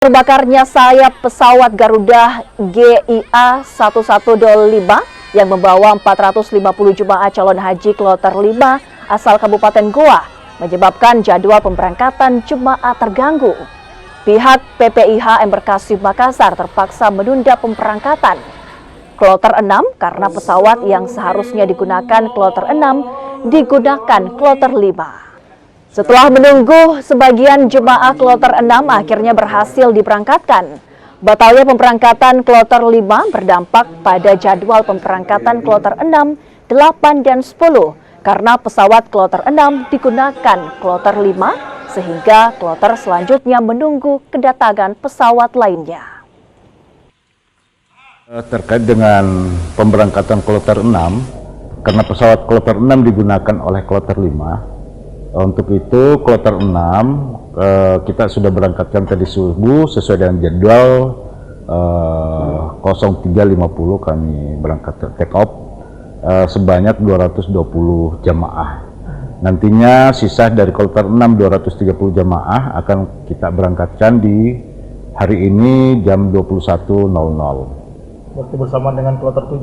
Terbakarnya sayap pesawat Garuda GIA 1125 yang membawa 450 jemaah calon haji kloter 5 asal Kabupaten Goa menyebabkan jadwal pemberangkatan jemaah terganggu. Pihak PPIH Embarkasi Makassar terpaksa menunda pemberangkatan kloter 6 karena pesawat yang seharusnya digunakan kloter 6 digunakan kloter 5. Setelah menunggu sebagian jemaah kloter 6 akhirnya berhasil diberangkatkan. Batalnya pemberangkatan kloter 5 berdampak pada jadwal pemberangkatan kloter 6, 8, dan 10 karena pesawat kloter 6 digunakan kloter 5 sehingga kloter selanjutnya menunggu kedatangan pesawat lainnya. Terkait dengan pemberangkatan kloter 6, karena pesawat kloter 6 digunakan oleh kloter 5, untuk itu kloter 6 kita sudah berangkatkan tadi subuh sesuai dengan jadwal 03.50 kami berangkat take off sebanyak 220 jamaah. Nantinya sisa dari kloter 6 230 jamaah akan kita berangkatkan di hari ini jam 21.00. Waktu bersama dengan kloter 7?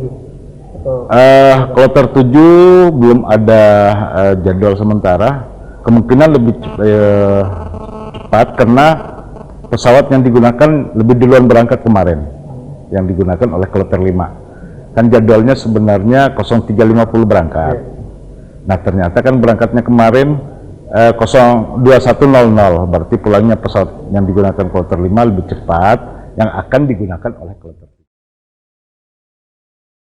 Kloter 7 belum ada jadwal sementara. Kemungkinan lebih cepat karena pesawat yang digunakan lebih duluan berangkat kemarin yang digunakan oleh kloter 5. Kan jadwalnya sebenarnya 03.50 berangkat. Nah ternyata kan berangkatnya kemarin 21.00, berarti pulangnya pesawat yang digunakan kloter 5 lebih cepat yang akan digunakan oleh kloter